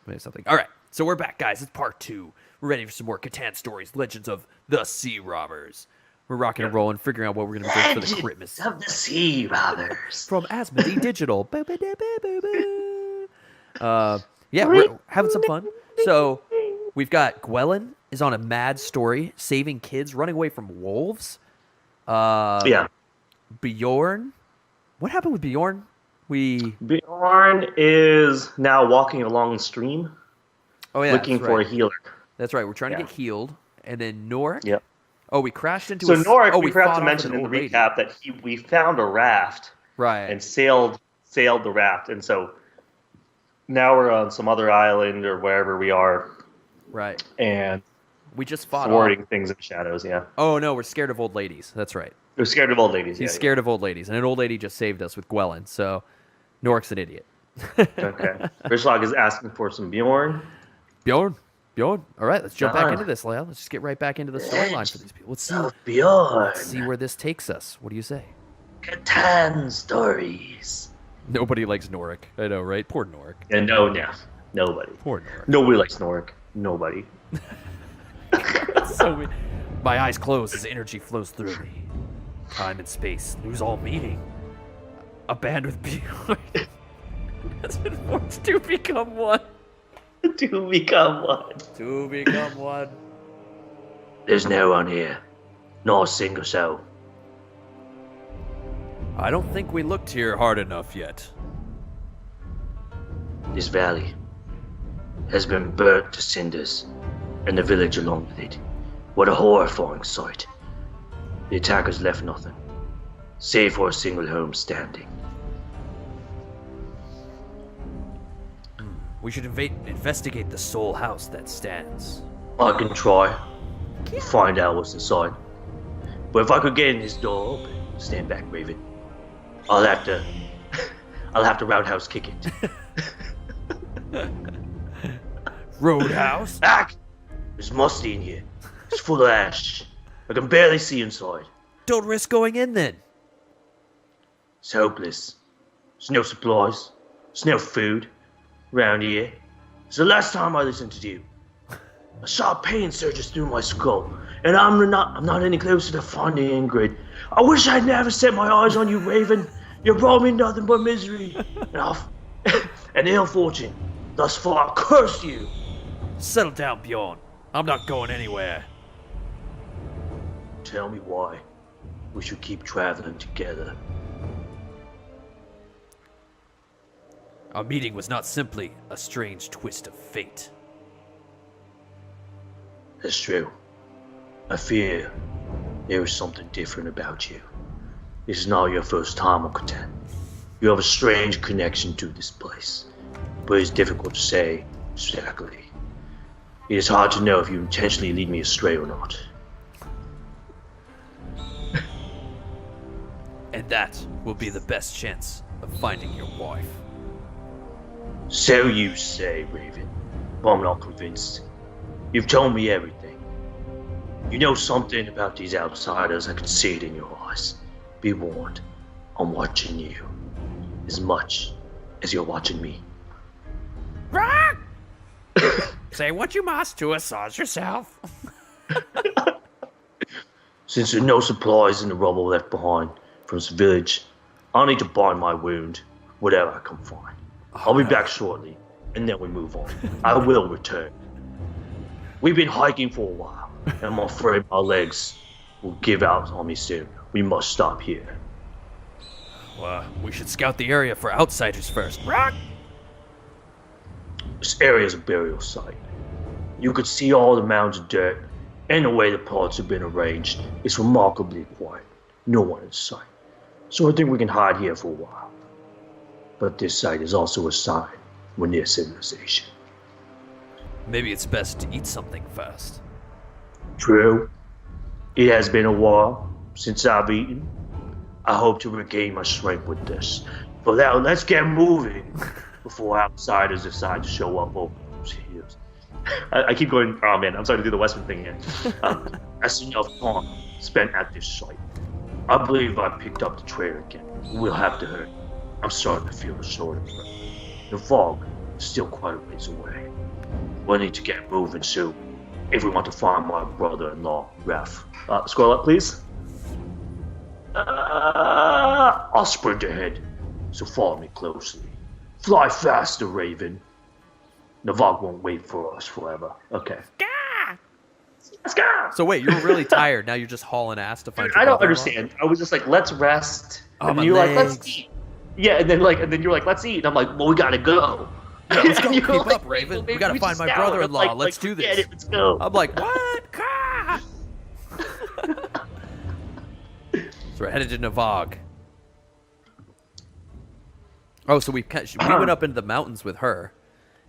Maybe something. All right, so we're back, guys. It's part 2. We're ready for some more Catan Stories, Legends of the Sea Robbers. We're rocking and rolling, figuring out what we're going to be doing for the Christmas. Of the Sea Robbers. From Asmodee Digital. Yeah, we're having some fun. So we've got Gwellen is on a mad story, saving kids, running away from wolves. Yeah. Bjorn. What happened with Bjorn? Bjorn is now walking along the stream. Oh, yeah, looking for a healer. That's right. We're trying to get healed. And then Norik. Yep. Oh, we crashed into Norik, we forgot to mention in the recap that we found a raft. Right. And sailed the raft. And so now we're on some other island or wherever we are. Right. And we just fought thwarting things in the shadows, yeah. Oh, no, we're scared of old ladies. That's right. We're scared of old ladies, He's scared of old ladies. And an old lady just saved us with Gwellen, so Norik's an idiot. Okay. Rishlag is asking for some Bjorn. Bjorn. All right, let's jump back into this, Lyle. Let's just get right back into the storyline for these people. Let's see where this takes us. What do you say? Catan Stories. Nobody likes Norik. I know, right? Poor Norik. And nobody. Poor Norik. Nobody likes Norik. Nobody. So my eyes close as energy flows through me. Time and space lose all meaning. A band with Bjorn has been forced to become one. To become one. There's no one here. Not a single soul. I don't think we looked here hard enough yet. This valley has been burnt to cinders, and the village along with it. What a horrifying sight. The attackers left nothing, save for a single home standing. We should investigate the sole house that stands. I can try to find out what's inside. But if I could get in this door open, stand back, Raven. I'll have to roundhouse kick it. Roadhouse? Ack! It's musty in here. It's full of ash. I can barely see inside. Don't risk going in then. It's hopeless. There's no supplies. There's no food around here. It's the last time I listened to you. A sharp pain surges through my skull, and I'm not any closer to finding Ingrid. I wish I'd never set my eyes on you, Raven. You brought me nothing but misery and ill fortune. Thus far, I curse you. Settle down, Bjorn. I'm not going anywhere. Tell me why we should keep traveling together. Our meeting was not simply a strange twist of fate. That's true. I fear there is something different about you. This is not your first time on Catan. You have a strange connection to this place, but it's difficult to say exactly. It is hard to know if you intentionally lead me astray or not. And that will be the best chance of finding your wife. So you say, Raven, but I'm not convinced. You've told me everything. You know something about these outsiders. I can see it in your eyes. Be warned, I'm watching you as much as you're watching me. Say what you must to assault yourself. Since there are no supplies in the rubble left behind from this village, I'll need to bind my wound, whatever I can find. I'll be back shortly, and then we move on. I will return. We've been hiking for a while, and I'm afraid my legs will give out on me soon. We must stop here. Well, we should scout the area for outsiders first. This area is a burial site. You could see all the mounds of dirt, and the way the parts have been arranged. It's remarkably quiet. No one in sight. So I think we can hide here for a while. But this site is also a sign we're near civilization. Maybe it's best to eat something first. True. It has been a while since I've eaten. I hope to regain my strength with this. But now let's get moving before outsiders decide to show up over those hills. I keep going, oh man, I'm starting to do the Western thing again. That's enough time spent at this site. I believe I picked up the trail again. We'll have to hurry. I'm starting to feel the short of breath. The fog still quite a ways away. We'll need to get moving soon if we want to find my brother-in-law, Ref. Scroll up, please. I'll sprint ahead, so follow me closely. Fly faster, Raven. Navag won't wait for us forever. Okay. Let's go! So wait, you were really tired. Now you're just hauling ass to find your I don't brother-in-law? understand. I was just like, let's rest. Oh, and my you're like, legs. let's eat. Yeah, and then you're like, let's eat. And I'm like, well, we gotta go. Yeah, let's go. And you're Keep like, up, Raven. well, We gotta maybe find just my now. brother-in-law. I'm Let's do forget this. it, let's go. I'm like, what? Caw! So we're headed to Navag. Oh, so we went up into the mountains with her,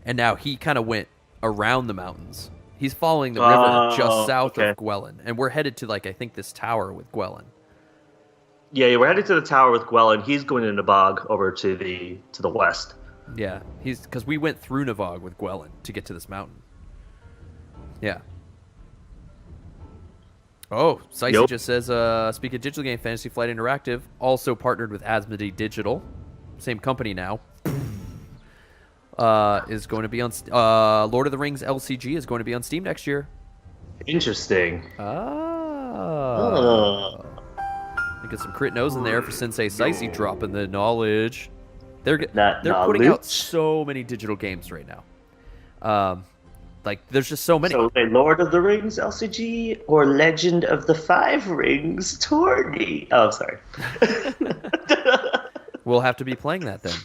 and now he kind of went around the mountains. He's following the river just south of Gwellen, and we're headed to, like, I think this tower with Gwellen. Yeah, we're headed to the tower with Gwellen. He's going to Nabog over to the west. Yeah, because we went through Navag with Gwellen to get to this mountain. Yeah. Oh, Sicey just says, speaking of digital game, Fantasy Flight Interactive, also partnered with Asmodee Digital, same company now, is going to be on, Lord of the Rings LCG is going to be on Steam next year. Interesting. Get some crit nose in there for Sensei Sicey dropping the knowledge. They're putting out so many digital games right now. Like, there's just so many. So, Lord of the Rings LCG or Legend of the Five Rings tourney? Oh, sorry. We'll have to be playing that then.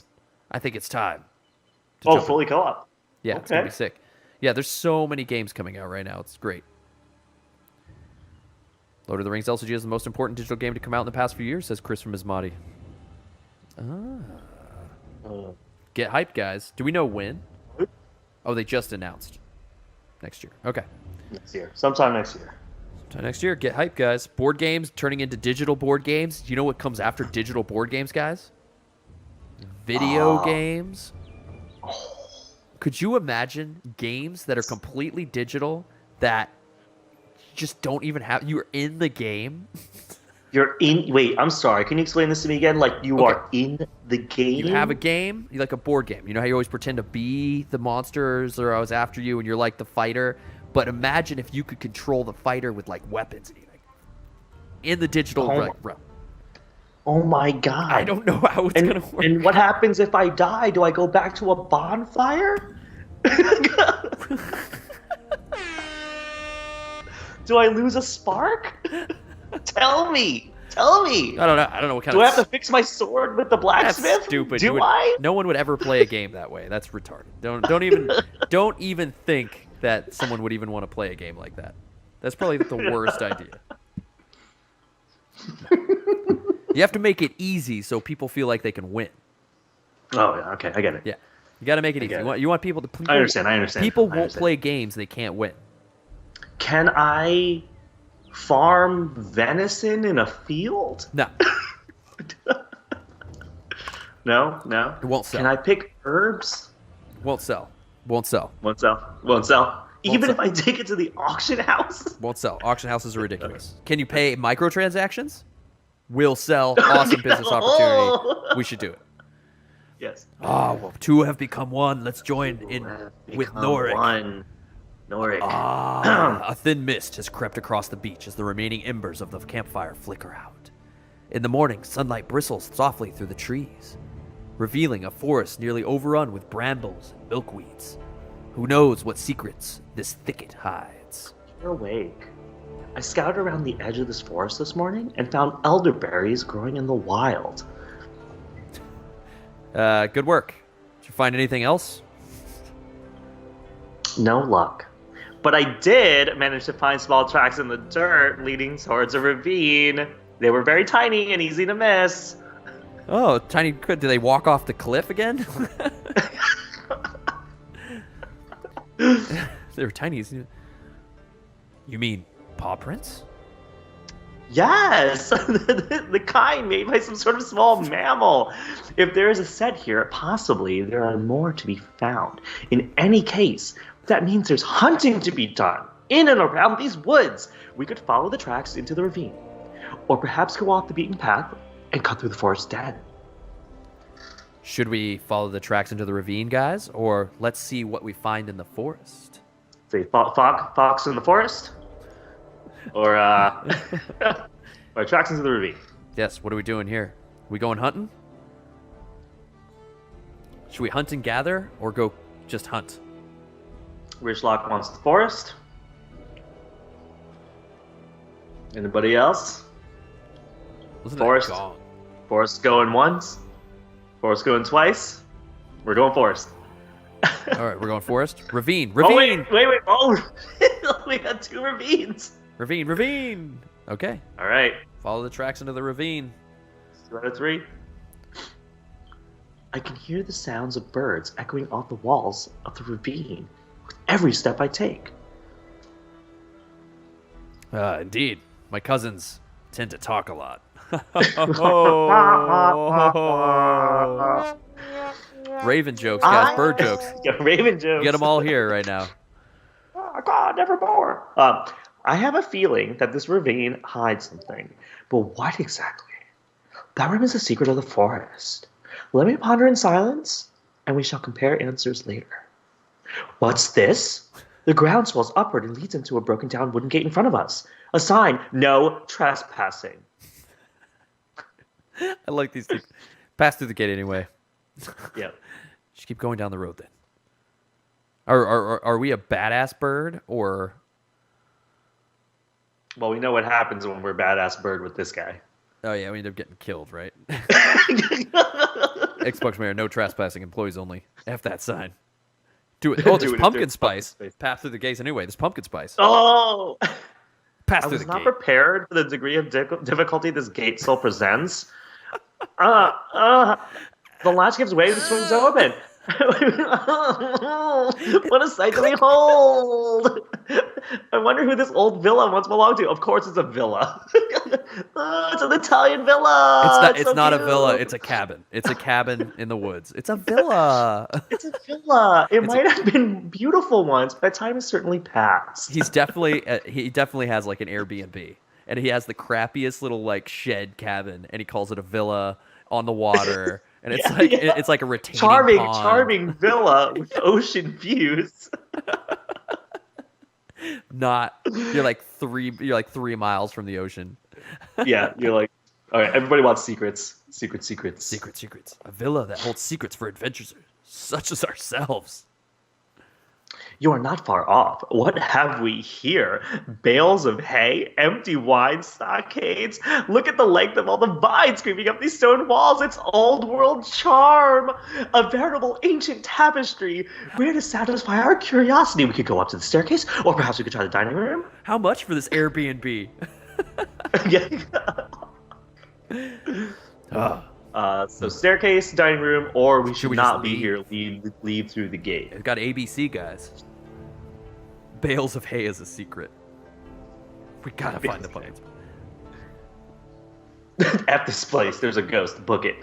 I think it's time. Fully co-op. Yeah, it's going to be sick. Yeah, there's so many games coming out right now. It's great. Lord of the Rings LCG is the most important digital game to come out in the past few years, says Chris from Ismati. Get hyped, guys. Do we know when? Oh, they just announced. Next year. Okay. Next year. Sometime next year. Sometime next year. Get hyped, guys. Board games turning into digital board games. Do you know what comes after digital board games, guys? Video games. Could you imagine games that are completely digital that just don't even have... You're in the game? You're in... Wait, I'm sorry. Can you explain this to me again? Like, you are in the game? You have a game, like a board game. You know how you always pretend to be the monsters or I was after you and you're like the fighter? But imagine if you could control the fighter with, like, weapons and anything. In the digital realm. Oh, my God. I don't know how it's going to work. And what happens if I die? Do I go back to a bonfire? Do I lose a spark? Tell me. I don't know what kind Do of... I have to fix my sword with the blacksmith? That's stupid. Do I? No one would ever play a game that way. That's retarded. Don't even think that someone would even want to play a game like that. That's probably the worst idea. You have to make it easy so people feel like they can win. Oh, yeah. Okay, I get it. Yeah. You got to make it easy. You want people to... I understand. People won't play games they can't win. Can I farm venison in a field? No. No? It won't sell. Can I pick herbs? Won't sell. Even if I take it to the auction house? Won't sell. Auction houses are ridiculous. Can you pay microtransactions? Will sell. Awesome business opportunity. We should do it. Yes. Well, two have become one. Let's join in with Norik. Norik. A thin mist has crept across the beach as the remaining embers of the campfire flicker out. In the morning, sunlight bristles softly through the trees, revealing a forest nearly overrun with brambles and milkweeds. Who knows what secrets this thicket hides? You're awake. I scouted around the edge of this forest this morning and found elderberries growing in the wild. Good work. Did you find anything else? No luck. But I did manage to find small tracks in the dirt leading towards a ravine. They were very tiny and easy to miss. Oh, tiny. Do they walk off the cliff again? They were tiny. You mean paw prints? Yes! The kind made by some sort of small mammal. If there is a set here, possibly there are more to be found. In any case, that means there's hunting to be done in and around these woods. We could follow the tracks into the ravine, or perhaps go off the beaten path and cut through the forest dead. Should we follow the tracks into the ravine, guys, or let's see what we find in the forest? Say fox in the forest, or or tracks into the ravine. Yes. What are we doing here? We going hunting? Should we hunt and gather, or go just hunt? Richlock wants the forest. Anybody else? Listen Forest. To that gong. Forest going once. Forest going twice. We're going forest. All right, we're going forest. Ravine. Oh, Ravine. wait. Oh, we got 2 ravines. Ravine. Okay. All right. Follow the tracks into the ravine. 2 out of 3. I can hear the sounds of birds echoing off the walls of the ravine with every step I take. Indeed. My cousins tend to talk a lot. Raven jokes, guys. Bird jokes. Yeah, raven jokes. Get them all here right now. Oh, God, nevermore. I have a feeling that this ravine hides something, but what exactly? That remains a secret of the forest. Let me ponder in silence, and we shall compare answers later. What's this? The ground swells upward and leads into a broken-down wooden gate in front of us. A sign, no trespassing. I like these things. Pass through the gate anyway. Yeah. Just keep going down the road then. Are we a badass bird or? Well, we know what happens when we're badass bird with this guy. Oh yeah, we end up getting killed, right? Xbox Mayor, no trespassing, employees only. F that sign. Do it. Oh, there's pumpkin spice. Pass through the gates anyway. There's pumpkin spice. Oh! Pass I through was the not gate. prepared for the degree of difficulty this gate still presents. The latch gives way and swings open. What a sight to behold! I wonder who this old villa once belonged to. Of course, it's a villa. It's an Italian villa. It's not a villa. It's a cabin. It's a cabin in the woods. It's a villa. It's a villa. It might have been beautiful once, but that time has certainly passed. He definitely has like an Airbnb, and he has the crappiest little like shed cabin, and he calls it a villa on the water. And it's it's like a retaining pond. Charming villa with ocean views. You're like 3 miles from the ocean. Yeah, you're like, all right. Everybody wants secrets. Secrets. Secrets. A villa that holds secrets for adventurers such as ourselves. You are not far off. What have we here? Bales of hay, empty wine stockades. Look at the length of all the vines creeping up these stone walls. It's old world charm. A veritable ancient tapestry. Where to satisfy our curiosity? We could go up to the staircase, or perhaps we could try the dining room. How much for this Airbnb? So staircase, dining room, or we should we not just be leave? here. Leave through the gate. It's got ABC, guys. Bales of hay is a secret. We gotta find the pumpkins. At this place, there's a ghost. Book it.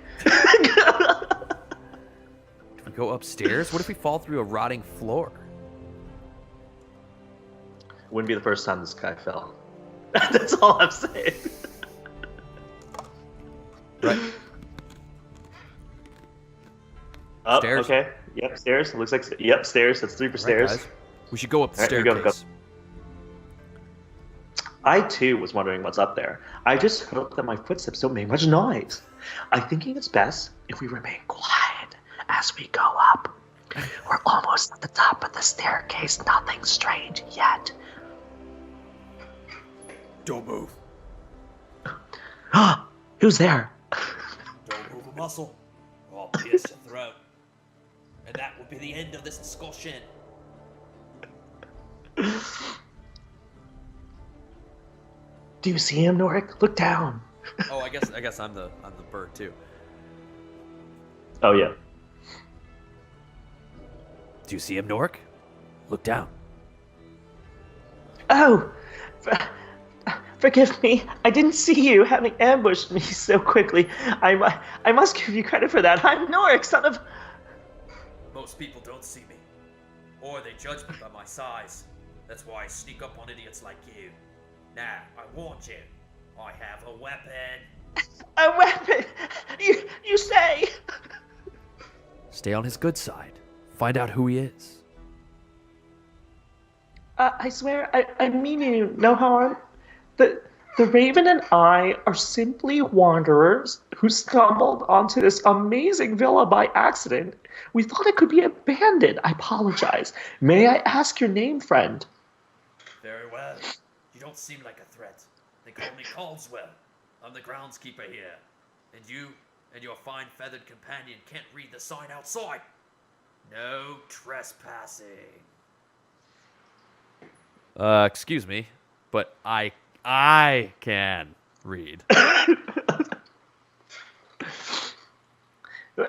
Do we go upstairs? What if we fall through a rotting floor? Wouldn't be the first time this guy fell. That's all I'm saying. Right. Up, Stairs. okay. Yep, stairs. It looks like stairs. That's 3 for stairs. Right, guys. We should go up the All right, we staircase. I too was wondering what's up there. I just hope that my footsteps don't make much noise. I'm thinking it's best if we remain quiet as we go up. We're almost at the top of the staircase. Nothing strange yet. Don't move. Who's there? Don't move a muscle, or I'll pierce your throat. And that will be the end of this discussion. Do you see him, Norik? Look down. Oh, I guess I'm the bird too. Oh yeah. Do you see him, Nork? Look down. Oh, forgive me. I didn't see you having ambushed me so quickly. I must give you credit for that. I'm Norik, son of... Most people don't see me, or they judge me by my size. That's why I sneak up on idiots like you. Now, I warned you. I have a weapon. A weapon? You say? Stay on his good side. Find out who he is. I swear, I mean you no harm. The Raven and I are simply wanderers who stumbled onto this amazing villa by accident. We thought it could be abandoned. I apologize. May I ask your name, friend? Very well. You don't seem like a threat. They call me Caldwell. I'm the groundskeeper here. And you and your fine feathered companion can't read the sign outside. No trespassing. Excuse me, but I can read.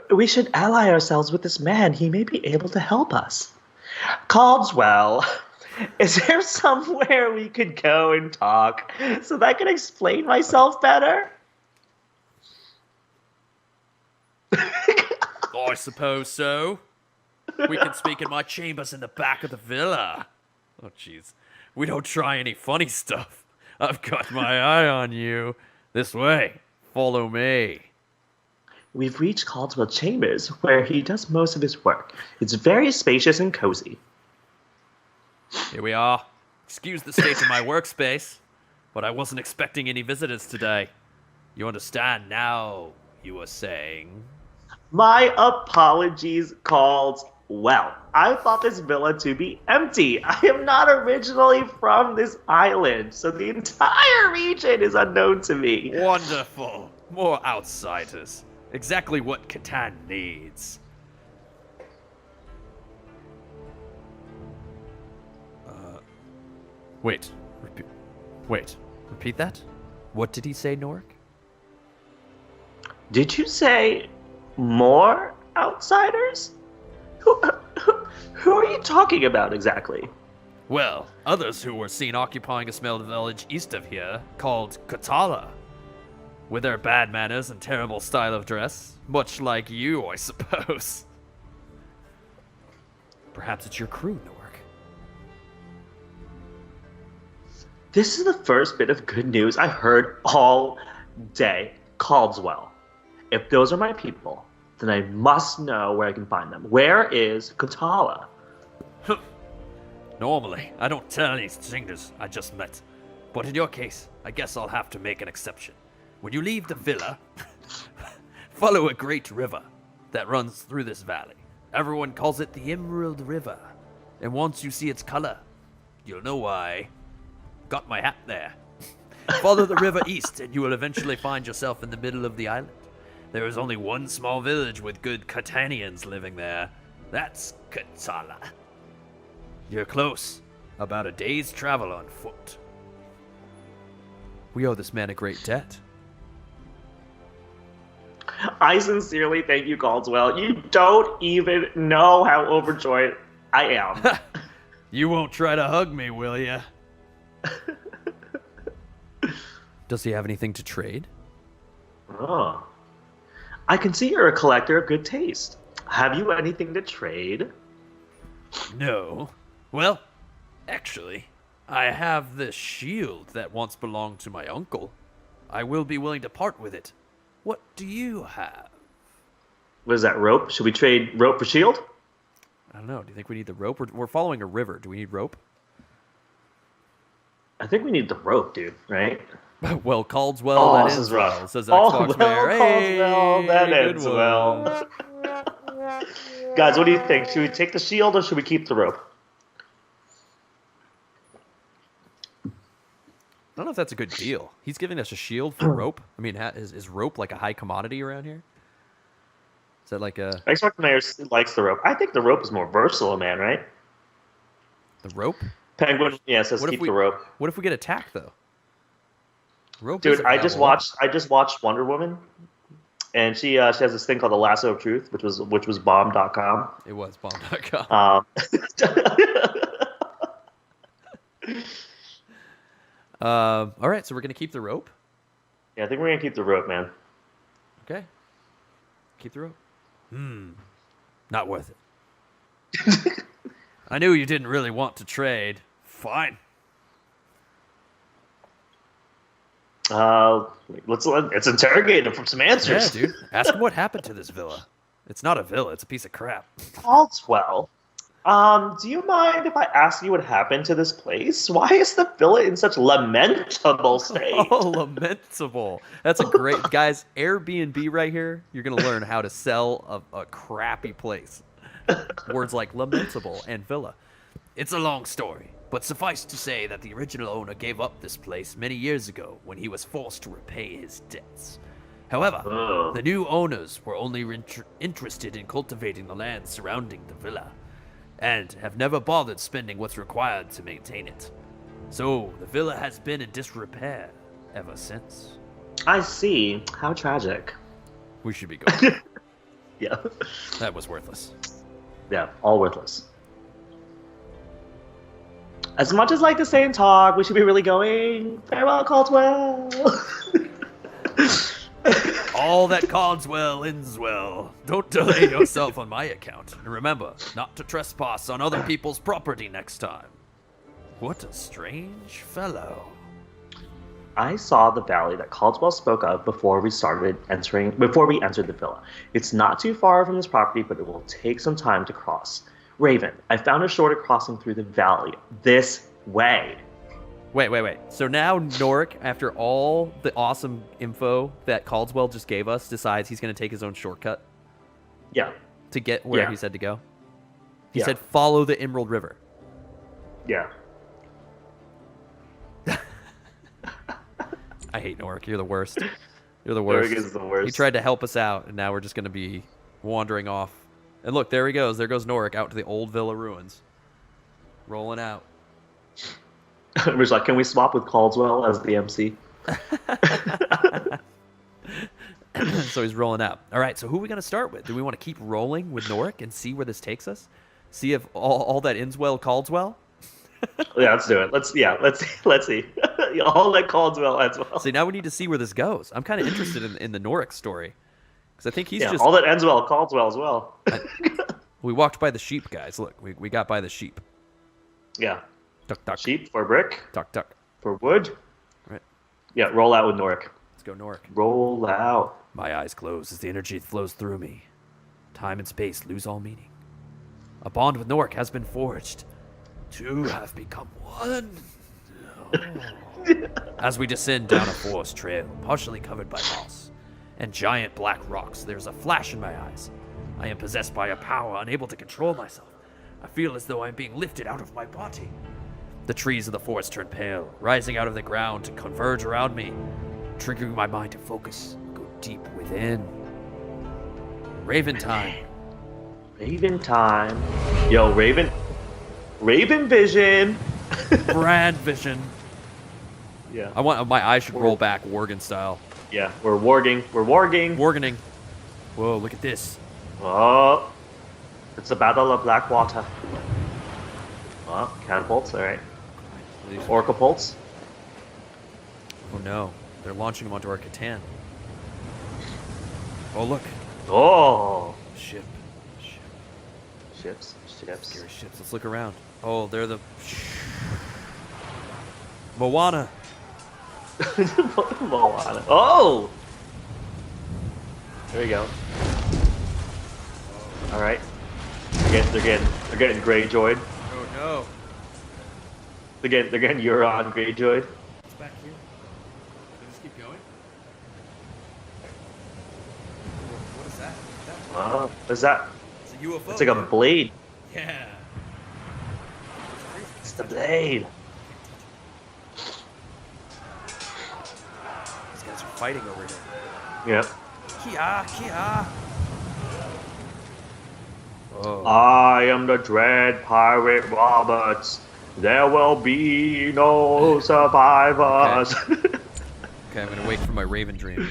We should ally ourselves with this man. He may be able to help us. Caldwell, is there somewhere we could go and talk so that I can explain myself better? I suppose so. We can speak in my chambers in the back of the villa. Oh, jeez. We don't try any funny stuff. I've got my eye on you. This way. Follow me. We've reached Caldwell Chambers, where he does most of his work. It's very spacious and cozy. Here we are. Excuse the state of my workspace, but I wasn't expecting any visitors today. You understand now, you were saying? My apologies, Caldwell. I thought this villa to be empty. I am not originally from this island, so the entire region is unknown to me. Wonderful. More outsiders. Exactly what Catan needs. Wait. Repeat that? What did he say, Norik? Did you say more outsiders? Who are you talking about exactly? Well, others who were seen occupying a small village east of here, called Katala. With their bad manners and terrible style of dress. Much like you, I suppose. Perhaps it's your crew, Norik. This is the first bit of good news I heard all day. Caldwell. If those are my people, then I must know where I can find them. Where is Katala? Normally, I don't tell any strangers I just met. But in your case, I guess I'll have to make an exception. When you leave the villa, follow a great river that runs through this valley. Everyone calls it the Emerald River. And once you see its color, you'll know why. Got my hat there. Follow the river east, and you will eventually find yourself in the middle of the island. There is only one small village with good Catanians living there. That's Katala. You're close. About a day's travel on foot. We owe this man a great debt. I sincerely thank you, Caldwell. You don't even know how overjoyed I am. You won't try to hug me, will ya? Does he have anything to trade? Oh. I can see you're a collector of good taste. Have you anything to trade? No. Well, actually, I have this shield that once belonged to my uncle. I will be willing to part with it. What do you have? What is that, rope? Should we trade rope for shield? I don't know. Do you think we need the rope? We're following a river. Do we need rope? I think we need the rope, dude, right? Well, Caldwell, that ends well, says Xbox Mayor. Hey, Caldwell, that good ends one. well. Guys, what do you think? Should we take the shield or should we keep the rope? I don't know if that's a good deal. He's giving us a shield for rope. I mean, is rope like a high commodity around here? Is that like a... Xbox Mayor likes the rope. I think the rope is more versatile, man, right? The rope? Penguin, yeah, says keep the rope. What if we get attacked, though? Rope Dude, isn't I that just long. watched Wonder Woman, and she has this thing called the Lasso of Truth, which was bomb.com. It was bomb.com. All right, so we're going to keep the rope? Yeah, I think we're gonna keep the rope, man. Okay. Keep the rope. Not worth it. I knew you didn't really want to trade. Fine. Let's interrogate him for some answers. Yeah, dude. Ask him what happened to this villa. It's not a villa. It's a piece of crap. Caldwell. Do you mind if I ask you what happened to this place? Why is the villa in such lamentable state? Oh, lamentable. That's a great... Guys, Airbnb right here, you're going to learn how to sell a crappy place. Words like lamentable and villa. It's a long story, but suffice to say that the original owner gave up this place many years ago when he was forced to repay his debts. However, the new owners were only interested in cultivating the land surrounding the villa, and have never bothered spending what's required to maintain it. So, the villa has been in disrepair ever since. I see. How tragic. We should be going. Yeah. That was worthless. Yeah, all worthless. As much as like to say and talk, we should be really going. Farewell, Caldwell. All that Caldwell ends well. Don't delay yourself on my account. And remember, not to trespass on other people's property next time. What a strange fellow. I saw the valley that Caldwell spoke of before we entered the villa. It's not too far from this property, but it will take some time to cross. Raven, I found a shorter crossing through the valley. This way. Wait. So now Norik, after all the awesome info that Caldwell just gave us, decides he's going to take his own shortcut Yeah. to get where Yeah. he said to go? He Yeah. said, follow the Emerald River. Yeah. I hate Norik. You're the worst. You're the worst. Norik is the worst. He tried to help us out, and now we're just going to be wandering off. And look, there he goes. There goes Norik out to the old villa ruins. Rolling out. We're just like, can we swap with Caldwell as the MC? So he's rolling out. All right, so who are we going to start with? Do we want to keep rolling with Norik and see where this takes us? See if all that ends well calls well? Yeah, let's do it. Let's see. All that Caldwell ends well. See, now we need to see where this goes. I'm kind of interested in the Norik story. Because I think he's just... all that ends well Caldwell as well. We walked by the sheep, guys. Look, we got by the sheep. Yeah. Duck, duck. Sheep for brick. Duck, duck. For wood. Right. Yeah, roll out with Norik. Let's go Norik. Roll out. My eyes close as the energy flows through me. Time and space lose all meaning. A bond with Norik has been forged. Two have become one. As we descend down a forest trail, partially covered by moss and giant black rocks, there's a flash in my eyes. I am possessed by a power unable to control myself. I feel as though I'm being lifted out of my body. The trees of the forest turn pale, rising out of the ground to converge around me, triggering my mind to focus, go deep within. Raven time. Raven time. Yo, Raven vision. Brand vision. Yeah. I want my eyes should roll back Worgen style. Yeah, we're warging. Worgening. Whoa, look at this. Oh, it's the Battle of Blackwater. Oh, catapults, alright. Orcapults. Oh no, they're launching them onto our Catan. Oh look, Oh! ship. Ships. Scary ships. Let's look around. Oh, they're the Moana. Moana. Oh! There we go. Alright. They're getting Greyjoyed. Oh no. They're getting Euron Greyjoyed. What's back here? Can I just keep going? What is that? What's that? It's a UFO. It's like a blade. Yeah. It's the blade. These guys are fighting over here. Yep. Kia. Oh. I am the dread pirate Roberts. There will be no survivors. Okay, I'm gonna wait for my Raven dream.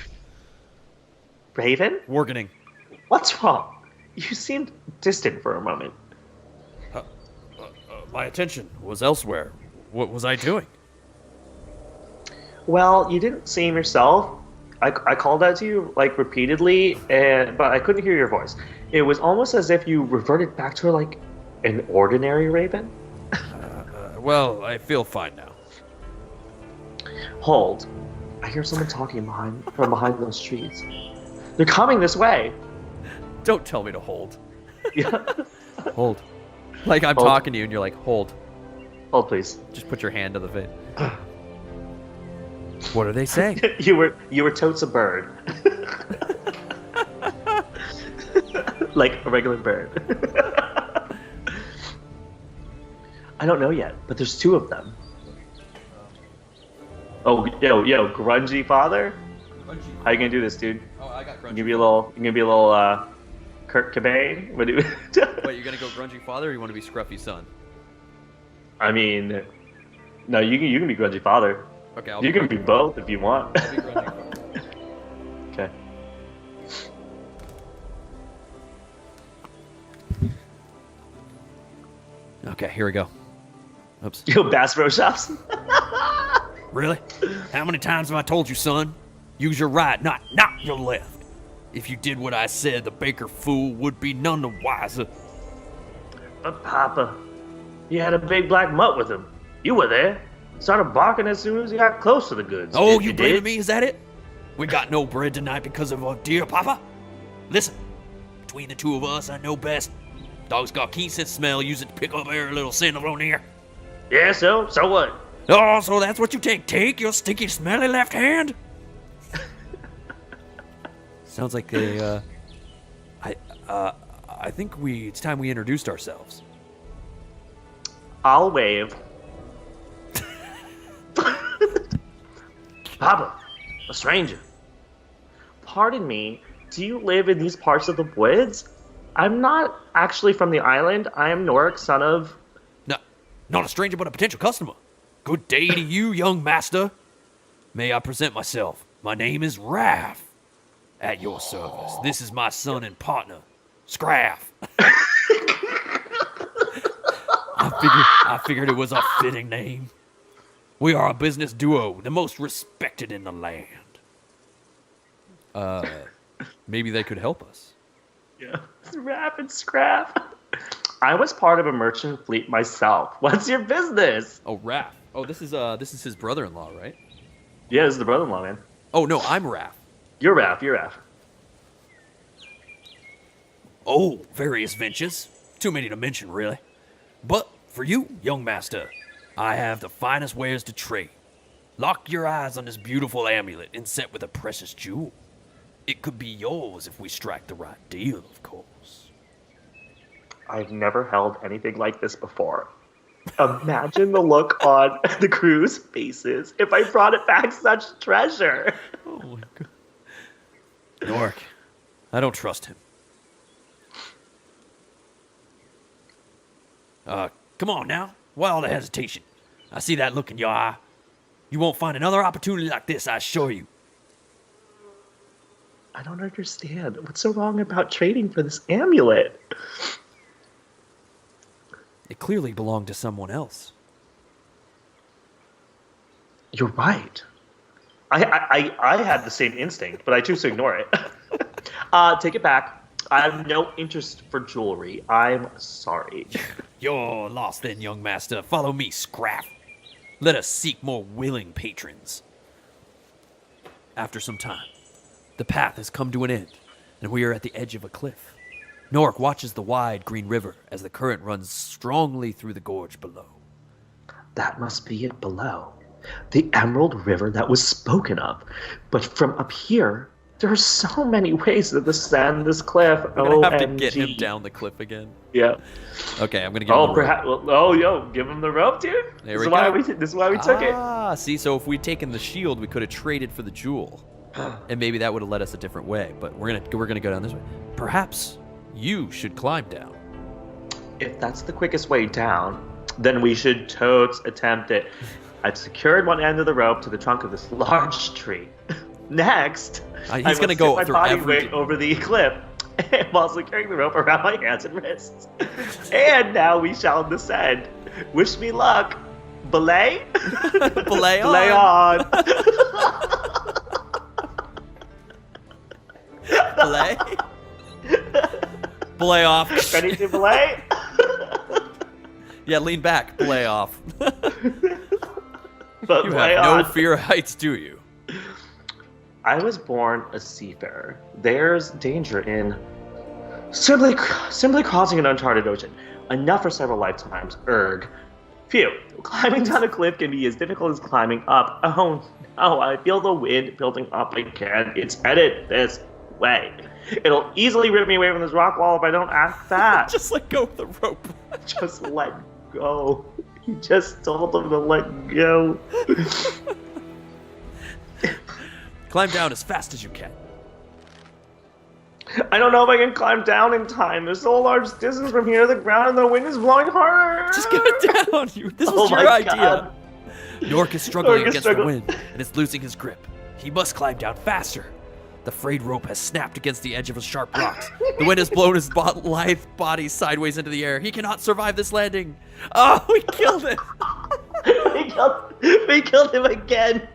Raven? Worgening. What's wrong? You seemed distant for a moment. My attention was elsewhere. What was I doing? Well, you didn't seem yourself. I called out to you like repeatedly, but I couldn't hear your voice. It was almost as if you reverted back to like an ordinary Raven. Well, I feel fine now. Hold. I hear someone talking from behind those trees. They're coming this way. Don't tell me to hold. Yeah. Hold. Like I'm Hold. talking to you and you're like, hold. Hold, please. Just put your hand to the face. What are they saying? You were totes a bird. Like a regular bird. I don't know yet, but there's 2 of them. Oh, yo, grungy father? How you gonna do this, dude? Oh, I got You gonna be a little Kurt Cobain? What do you... Wait, you're gonna go grungy father, or you want to be scruffy son? I mean, no, you can be grungy father. Okay, You can be both if you want. I'll be grungy father. Okay. Okay, here we go. Oops. Yo, Bass Pro Shops. Really? How many times have I told you, son? Use your right, not your left. If you did what I said, the baker fool would be none the wiser. But Papa, he had a big black mutt with him. You were there. Started barking as soon as he got close to the goods. Oh, If you did. blaming me? Is that it? We got no bread tonight because of our dear Papa? Listen, between the 2 of us, I know best. Dog's got keen sense of smell, use it to pick up every little scent around here. Yeah, so what? Oh, so that's what you take your stinky, smelly left hand? Sounds like I think it's time we introduced ourselves. I'll wave. Papa, a stranger. Pardon me, do you live in these parts of the woods? I'm not actually from the island. I am Norik, son of... No, not a stranger, but a potential customer. Good day to you, young master. May I present myself? My name is Raph. At your service. This is my son and partner, Scraff. I figured it was a fitting name. We are a business duo, the most respected in the land. Maybe they could help us. Yeah. Rap and scrap. I was part of a merchant fleet myself. What's your business? Oh, Raph. Oh, this is his brother-in-law, right? Yeah, this is the brother-in-law, man. Oh no, I'm Raph. You're Raph. Oh, various ventures. Too many to mention, really. But for you, young master, I have the finest wares to trade. Lock your eyes on this beautiful amulet inset with a precious jewel. It could be yours if we strike the right deal, of course. I've never held anything like this before. Imagine the look on the crew's faces if I brought it back such treasure. Oh my god. Nork, I don't trust him. Come on now. Why all the hesitation? I see that look in your eye. You won't find another opportunity like this, I assure you. I don't understand. What's so wrong about trading for this amulet? It clearly belonged to someone else. You're right. I had the same instinct, but I choose to ignore it. Take it back. I have no interest for jewelry. I'm sorry. You're lost then, young master. Follow me, Scraff. Let us seek more willing patrons. After some time, the path has come to an end, and we are at the edge of a cliff. Nork watches the wide green river as the current runs strongly through the gorge below. That must be it below. The Emerald River that was spoken of. But from up here, there are so many ways to descend this cliff. We're gonna have to get him down the cliff again. Yeah. Okay, I'm gonna give him the rope. Perhaps. Oh, yo, give him the rope, dude. There This we is why go. this is why we took it. Ah, see, so if we'd taken the shield, we could have traded for the jewel, and maybe that would have led us a different way. But we're gonna go down this way. Perhaps you should climb down. If that's the quickest way down, then we should totes attempt it. I've secured one end of the rope to the trunk of this large tree. Next, He's gonna go my through body every. weight over the cliff while securing the rope around my hands and wrists. And now we shall descend. Wish me luck. Belay? Belay on. Belay on. Belay. Belay off. Ready to belay? Yeah, lean back. Belay off. But You belay have no on. fear of heights, do you? I was born a seafarer. There's danger in Simply crossing an uncharted ocean. Enough for several lifetimes. Erg. Phew. Climbing down a cliff can be as difficult as climbing up. Oh no, I feel the wind building up again. It's headed this way. It'll easily rip me away from this rock wall if I don't act fast. Just let go of the rope. Just let go. He just told him to let go. Climb down as fast as you can. I don't know if I can climb down in time. There's so large distance from here to the ground and the wind is blowing harder. Just get it down. This was your idea. Nork is struggling against the wind and is losing his grip. He must climb down faster. The frayed rope has snapped against the edge of a sharp rocks. The wind has blown his lithe body sideways into the air. He cannot survive this landing. Oh, we killed him. We killed him again.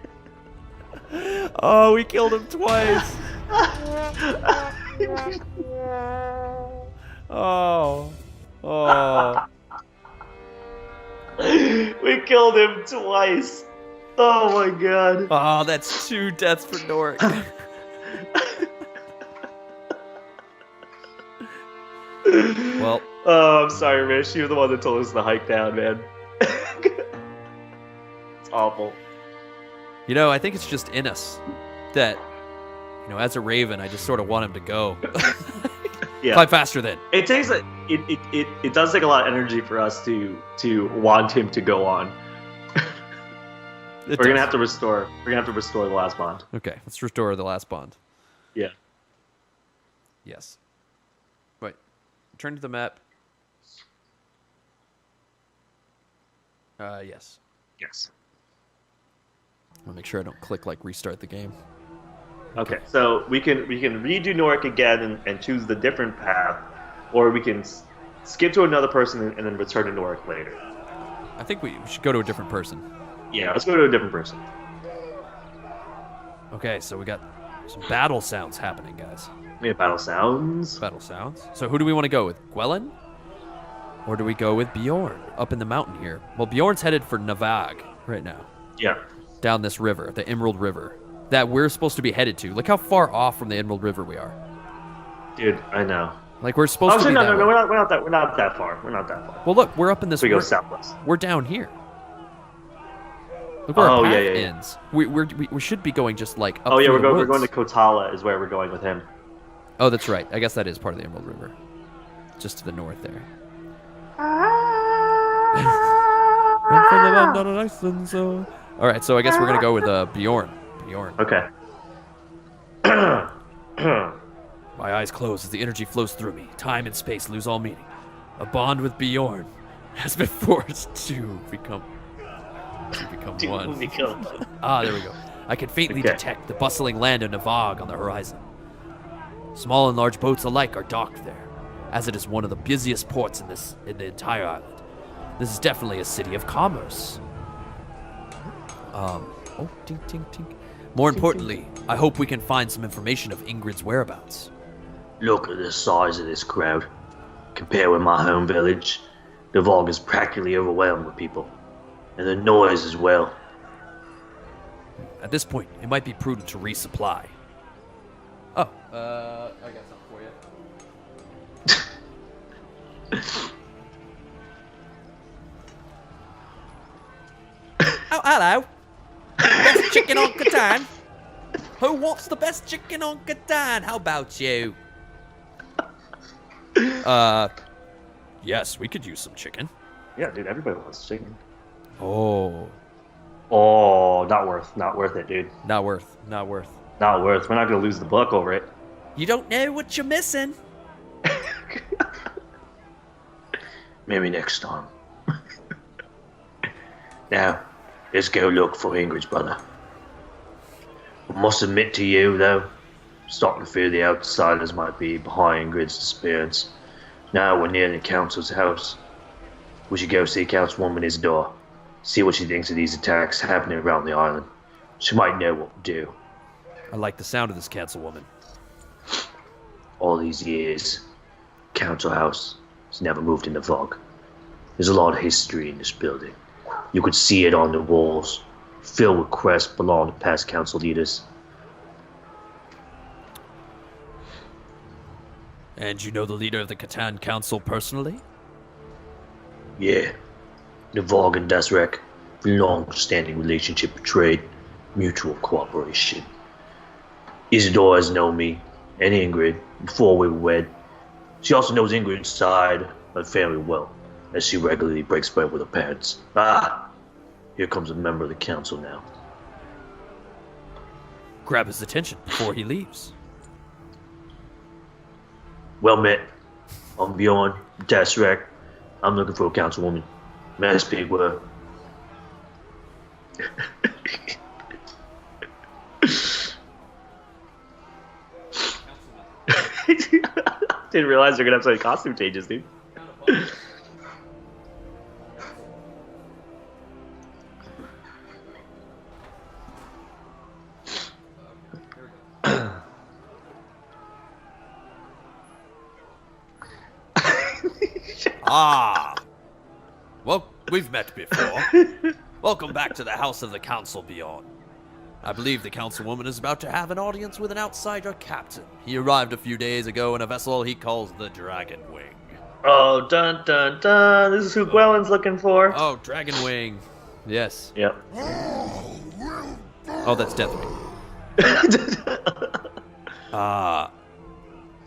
Oh, we killed him twice. Oh. We killed him twice. Oh my god. Oh, that's 2 deaths for Nork. Well. Oh, I'm sorry, Rish. You're the one that told us to hike down, man. It's awful. You know, I think it's just in us that, as a Raven, I just sort of want him to go. Yeah. Climb faster then. It takes it does take a lot of energy for us to want him to go on. We're gonna have to restore the last bond. Okay, let's restore the last bond. Yeah. Yes. Wait. Turn to the map. Yes. Yes. I'll make sure I don't click restart the game. Okay, so we can redo Nork again and choose the different path, or we can skip to another person and then return to Nork later. I think we should go to a different person. Yeah, let's go to a different person. Okay, so we got some battle sounds happening, guys. We have battle sounds. Battle sounds. So who do we want to go with? Gwellen? Or do we go with Bjorn up in the mountain here? Well, Bjorn's headed for Navag right now. Yeah. Down this river, the Emerald River, that we're supposed to be headed to. Look how far off from the Emerald River we are. Dude, I know. We're supposed to be no, we're not that far. We're not that far. Well, look, we're up in this. We go southwest. We're down here. Look where our path yeah. ends. We should be going just up. Oh yeah, we're going to Kotala is where we're going with him. Oh, that's right. I guess that is part of the Emerald River, just to the north there. All right, so I guess we're gonna go with Bjorn. Okay. My eyes close as the energy flows through me. Time and space lose all meaning. A bond with Bjorn has been forced to become one. There we go. I can faintly detect the bustling land of Navag on the horizon. Small and large boats alike are docked there, as it is one of the busiest ports in the entire island. This is definitely a city of commerce. Tink, tink, tink. More importantly, I hope we can find some information of Ingrid's whereabouts. Look at the size of this crowd. Compared with my home village, the Vogue is practically overwhelmed with people. And the noise as well. At this point, it might be prudent to resupply. Oh, I got something for you. Oh, hello. Best chicken on Catan. Who wants the best chicken on Catan? How about you? Yes, we could use some chicken. Yeah, dude, everybody wants chicken. Oh, not worth it, dude. not worth. Not worth. We're not gonna lose the book over it. You don't know what you're missing. Maybe next time. Now, let's go look for Ingrid's brother. I must admit to you, though, starting to fear the outsiders might be behind Ingrid's disappearance. Now we're near the council's house. We should go see Councilwoman Isidore. See what she thinks of these attacks happening around the island. She might know what to do. I like the sound of this councilwoman. All these years, Council House has never moved in the fog. There's a lot of history in this building. You could see it on the walls, filled with crests belonging to past council leaders. And you know the leader of the Catan Council personally? Yeah. Navog and Dasrek. Long-standing relationship of trade. Mutual cooperation. Isidore has known me and Ingrid before we were wed. She also knows Ingrid's side of the family well, as she regularly breaks bread with her parents. Here comes a member of the council now. Grab his attention before he leaves. Well met. I'm Bjorn, Dasrek. I'm looking for a councilwoman. May I speak with her? Didn't realize they're gonna have so many costume changes, dude. Well, we've met before. Welcome back to the House of the Council, Bjorn. I believe the councilwoman is about to have an audience with an outsider captain. He arrived a few days ago in a vessel he calls the Dragon Wing. Oh, dun dun dun! This is who Gwelyn's looking for. Oh, Dragon Wing. Yes. Yep. Oh, that's Deathwing.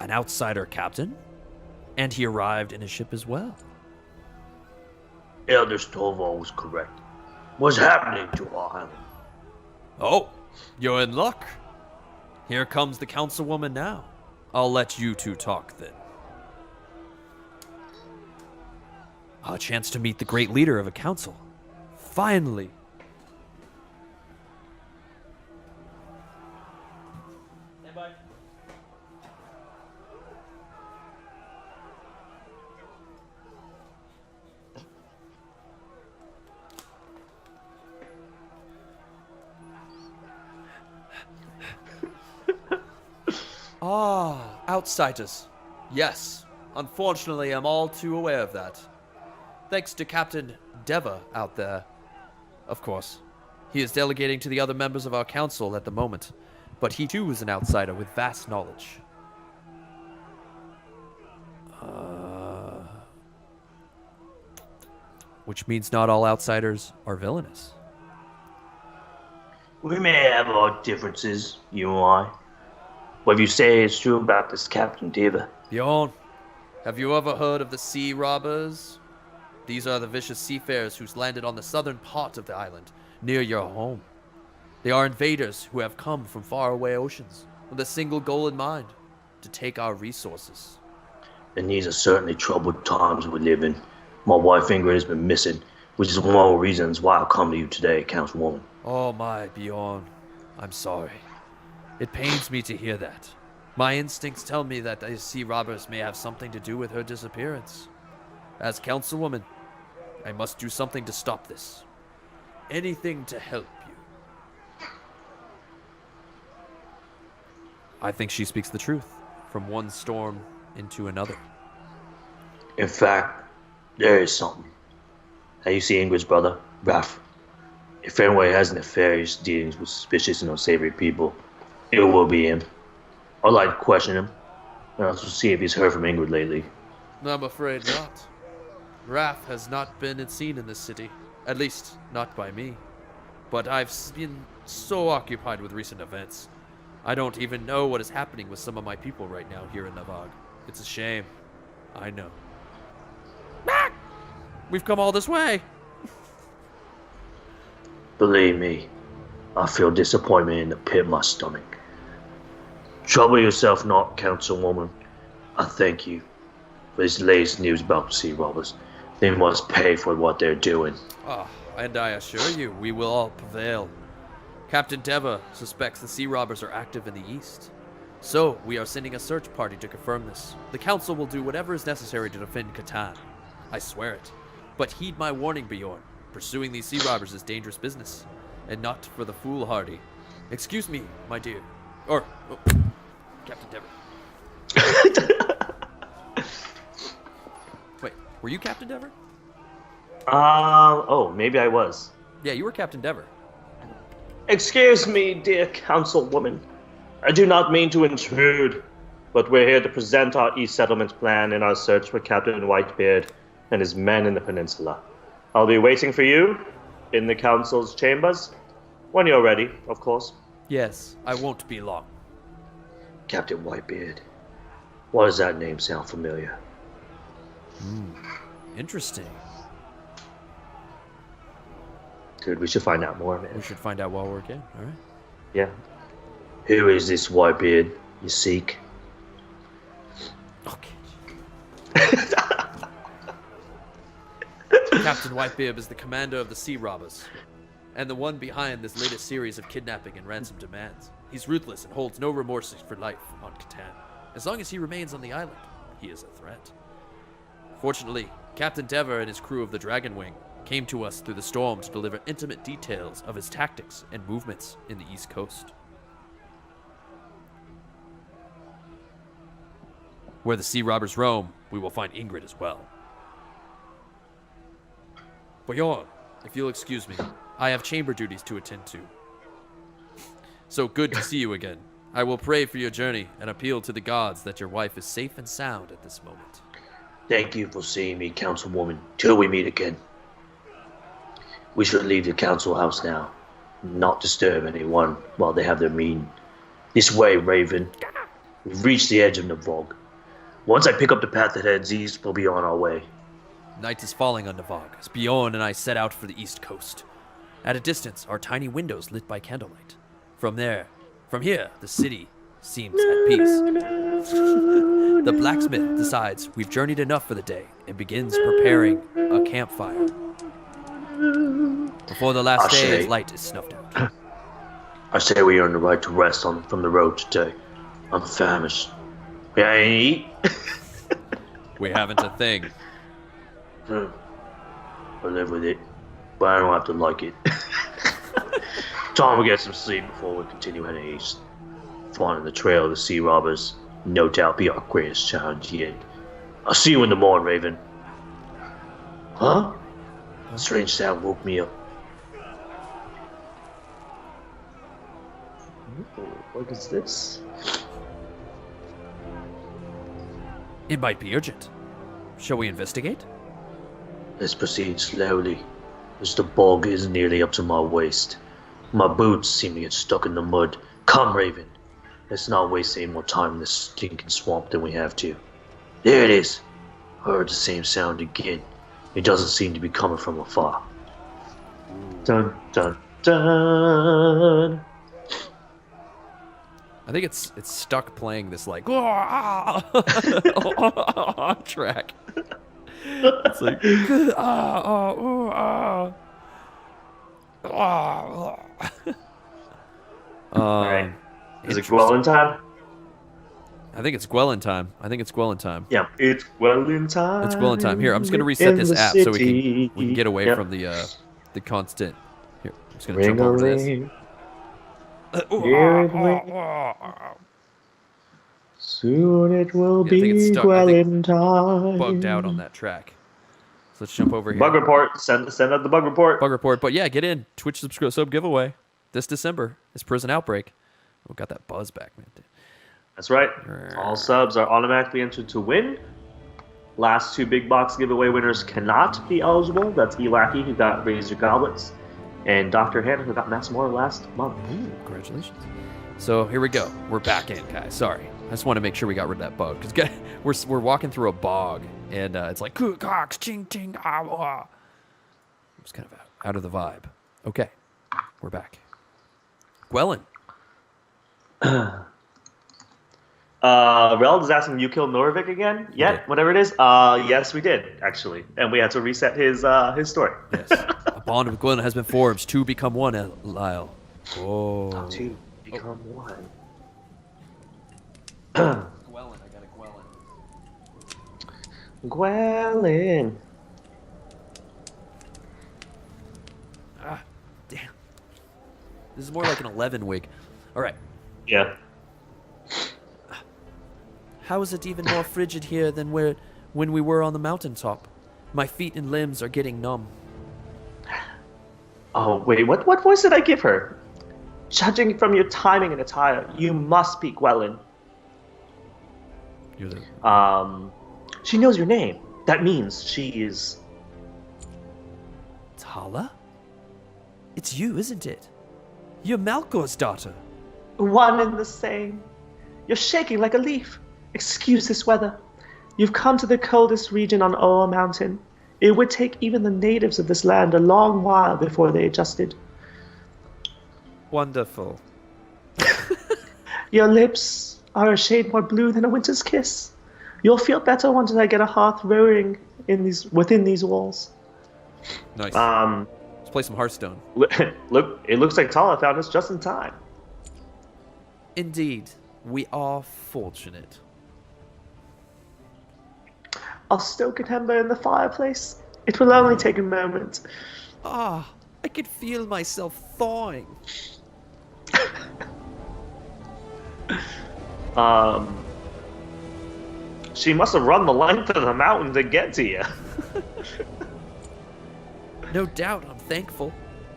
An outsider captain? And he arrived in a ship as well. Elder Stovall was correct. What's happening to our island? Oh, you're in luck. Here comes the councilwoman now. I'll let you two talk then. A chance to meet the great leader of a council. Finally. Stand by. Outsiders. Yes. Unfortunately, I'm all too aware of that. Thanks to Captain Deva out there. Of course. He is delegating to the other members of our council at the moment, but he too is an outsider with vast knowledge. Which means not all outsiders are villainous. We may have our differences, you and I. What you say is true about this Captain Deva. Bjorn, have you ever heard of the sea robbers? These are the vicious seafarers who's landed on the southern part of the island, near your home. They are invaders who have come from faraway oceans, with a single goal in mind, to take our resources. And these are certainly troubled times we live in. My wife Ingrid has been missing, which is one of the reasons why I've come to you today, Councilwoman. Oh my, Bjorn, I'm sorry. It pains me to hear that. My instincts tell me that these sea robbers may have something to do with her disappearance. As councilwoman, I must do something to stop this. Anything to help you. I think she speaks the truth, from one storm into another. In fact, there is something. Have you seen Ingrid's brother, Raph? If anyone has nefarious dealings with suspicious and unsavory people, it will be him. I'd like to question him, and also see if he's heard from Ingrid lately. I'm afraid not. Raph has not been seen in this city, at least not by me. But I've been so occupied with recent events. I don't even know what is happening with some of my people right now here in Navag. It's a shame. I know. Ah! We've come all this way. Believe me, I feel disappointment in the pit of my stomach. Trouble yourself not, Councilwoman. I thank you for this latest news about the sea robbers. They must pay for what they're doing. And I assure you, we will all prevail. Captain Deva suspects the sea robbers are active in the east. So, we are sending a search party to confirm this. The council will do whatever is necessary to defend Catan. I swear it. But heed my warning, Bjorn. Pursuing these sea robbers is dangerous business, and not for the foolhardy. Excuse me, my dear. Captain Dever. Wait, were you Captain Dever? Oh, maybe I was. Yeah, you were Captain Dever. Excuse me, dear councilwoman. I do not mean to intrude. but we're here to present our East Settlement plan in our search for Captain Whitebeard and his men in the peninsula. I'll be waiting for you in the council's chambers when you're ready, of course. Yes, I won't be long. Captain Whitebeard. Why does that name sound familiar? Interesting. Dude, we should find out more, man. We should find out while we're again. All right. Yeah. Who is this Whitebeard you seek? Okay. Captain Whitebeard is the commander of the Sea Robbers, and the one behind this latest series of kidnapping and ransom demands. He's ruthless and holds no remorse for life on Catan. As long as he remains on the island, he is a threat. Fortunately, Captain Dever and his crew of the Dragonwing came to us through the storm to deliver intimate details of his tactics and movements in the East Coast. Where the Sea Robbers roam, we will find Ingrid as well. Bjorn, if you'll excuse me, I have chamber duties to attend to. So good to see you again. I will pray for your journey and appeal to the gods that your wife is safe and sound at this moment. Thank you for seeing me, Councilwoman, till we meet again. We should leave the council house now. Not disturb anyone while they have their meeting. This way, Raven. We've reached the edge of Navog. Once I pick up the path that heads east, we'll be on our way. Night is falling on Navog as Bjorn and I set out for the East Coast. At a distance are tiny windows lit by candlelight. From here, the city seems at peace. The blacksmith decides we've journeyed enough for the day and begins preparing a campfire. Before the last day's light is snuffed out. I say we earn the right to rest from the road today. I'm famished. May I eat? We haven't a thing. I live with it, but I don't have to like it. Time to get some sleep before we continue heading east. Finding the trail of the Sea Robbers, no doubt be our greatest challenge yet. I'll see you in the morning, Raven. Huh? A strange sound woke me up. What is this? It might be urgent. Shall we investigate? Let's proceed slowly, as the bog is nearly up to my waist. My boots seem to get stuck in the mud. Come, Raven. Let's not waste any more time in this stinking swamp than we have to. There it is. Heard the same sound again. It doesn't seem to be coming from afar. Dun dun dun. I think it's stuck playing this like track. It's like Alright. Is it Gwellen time? I think it's Gwellen time. Yeah, it's Gwellen time. It's Gwellen time. Here, I'm just gonna reset in this the app so city. we can get away Yep. from the constant. Here, I'm just gonna Ring jump a over this. ring. Here it ring. Soon it will Yeah, I think it's be stuck. I think Gwellen time. Bugged out on that track. So let's jump over here. Bug report. Send out the bug report. Bug report. But yeah, get in. Twitch sub giveaway this December. It's Prison Outbreak. Oh, got that buzz back, man. That's right. All subs are automatically entered to win. Last two big box giveaway winners cannot be eligible. That's Elaki, who got Razor Goblets, and Dr. Hannah, who got Massmore last month. Ooh, congratulations. So here we go. We're back in, guys. Sorry. I just want to make sure we got rid of that bug. Because we're walking through a bog, and it's like, cocks, ching, ching, ah, ah. It's kind of out of the vibe. Okay. We're back. Gwellen. Reld is asking, you killed Norvik again? did. Whatever it is. Yes, we did, actually. And we had to reset his story. Yes. A bond with Gwellen has been forged. Two become one, Lyle. Oh. Two become one. Gwellen. I got a Gwellen. Gwellen. Ah, damn. This is more like an 11 wig. All right. Yeah. How is it even more frigid here than when we were on the mountaintop? My feet and limbs are getting numb. Oh, wait, what voice did I give her? Judging from your timing and attire, you must be Gwellen. You're the... She knows your name. That means she is... Tala? It's you, isn't it? You're Malkor's daughter. one and the same. You're shaking like a leaf. Excuse this weather. You've come to the coldest region on Oa Mountain. It would take even the natives of this land a long while before they adjusted. Wonderful. Your lips are a shade more blue than a winter's kiss. You'll feel better once I get a hearth roaring within these walls. Nice. Let's play some Hearthstone. Look, it looks like Tala found us just in time. Indeed, we are fortunate. I'll stoke an ember in the fireplace. It will only take a moment. Ah, I can feel myself thawing. She must have run the length of the mountain to get to you. No doubt, I'm thankful.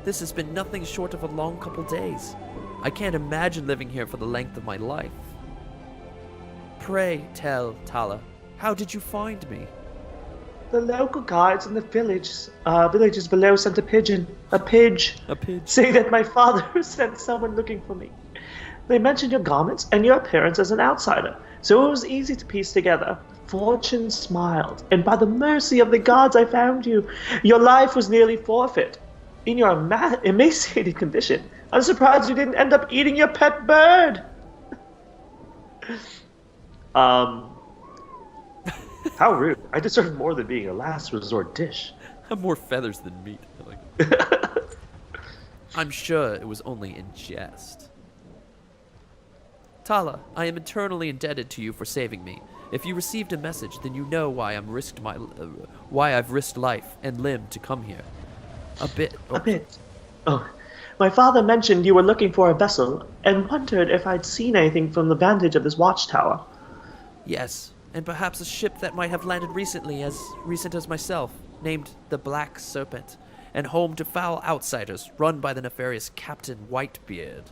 This has been nothing short of a long couple days. I can't imagine living here for the length of my life. Pray tell, Tala, how did you find me? The local guides in the villages below sent a pigeon. A pidge. Saying that my father sent someone looking for me. They mentioned your garments and your appearance as an outsider, so it was easy to piece together. Fortune smiled, and by the mercy of the gods I found you. Your life was nearly forfeit. In your emaciated condition, I'm surprised you didn't end up eating your pet bird. How rude. I deserve more than being a last resort dish. Have more feathers than meat. I like it. I'm sure it was only in jest. Tala, I am eternally indebted to you for saving me. If you received a message, then you know why I've risked life and limb to come here. A bit. Oh, my father mentioned you were looking for a vessel and wondered if I'd seen anything from the vantage of this watchtower. Yes, and perhaps a ship that might have landed as recent as myself, named the Black Serpent, and home to foul outsiders run by the nefarious Captain Whitebeard.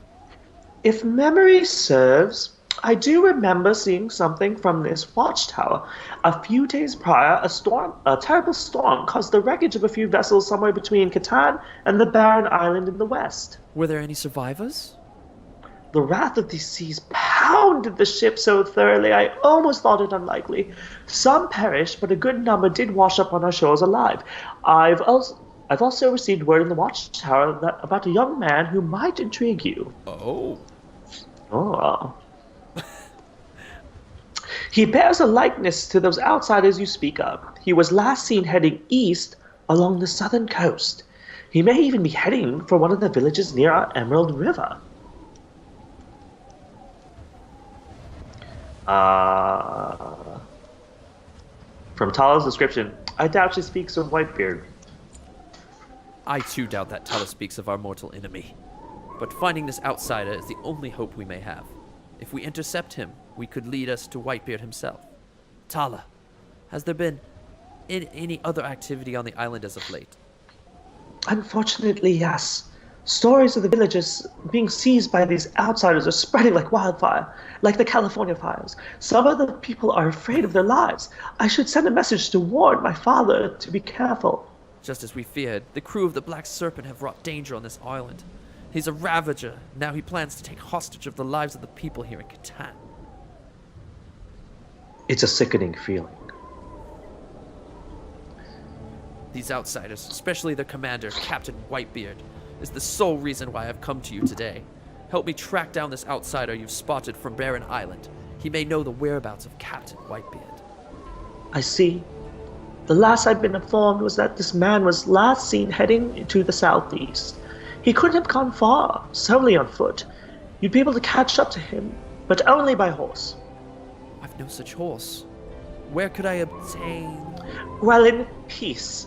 If memory serves, I do remember seeing something from this watchtower. A few days prior, a terrible storm caused the wreckage of a few vessels somewhere between Catan and the barren island in the west. Were there any survivors? The wrath of these seas pounded the ship so thoroughly I almost thought it unlikely. Some perished, but a good number did wash up on our shores alive. I've also received word in the watchtower about a young man who might intrigue you. Oh. Oh. He bears a likeness to those outsiders you speak of. He was last seen heading east along the southern coast. He may even be heading for one of the villages near our Emerald River. From Tala's description, I doubt she speaks of Whitebeard. I too doubt that Tala speaks of our mortal enemy. But finding this outsider is the only hope we may have. If we intercept him, we could lead us to Whitebeard himself. Tala, has there been any other activity on the island as of late? Unfortunately, yes. Stories of the villages being seized by these outsiders are spreading like wildfire, like the California fires. Some of the people are afraid of their lives. I should send a message to warn my father to be careful. Just as we feared, the crew of the Black Serpent have wrought danger on this island. He's a ravager. Now he plans to take hostage of the lives of the people here in Catan. It's a sickening feeling. These outsiders, especially their commander, Captain Whitebeard, is the sole reason why I've come to you today. Help me track down this outsider you've spotted from Barren Island. He may know the whereabouts of Captain Whitebeard. I see. The last I've been informed was that this man was last seen heading to the southeast. He couldn't have gone far, solely on foot. You'd be able to catch up to him, but only by horse. I've no such horse. Where could I obtain... Well, in peace.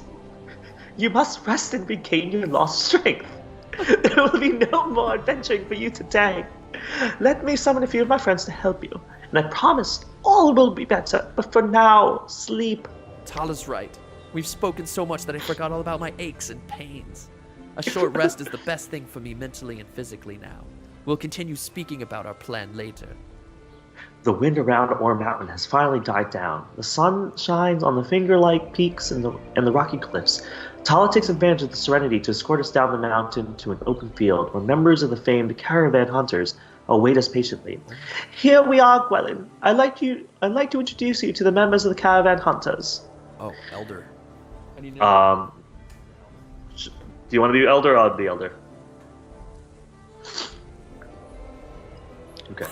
You must rest and regain your lost strength. There will be no more adventuring for you today. Let me summon a few of my friends to help you, and I promise all will be better. But for now, sleep. Tala's right. We've spoken so much that I forgot all about my aches and pains. A short rest is the best thing for me mentally and physically now. We'll continue speaking about our plan later. The wind around Ore Mountain has finally died down. The sun shines on the finger-like peaks and the rocky cliffs. Tala takes advantage of the serenity to escort us down the mountain to an open field where members of the famed caravan hunters await us patiently. Here we are, Gwelin. I'd like to introduce you to the members of the caravan hunters. Oh, elder. I need to Do you want to be elder or I'll be elder? Okay.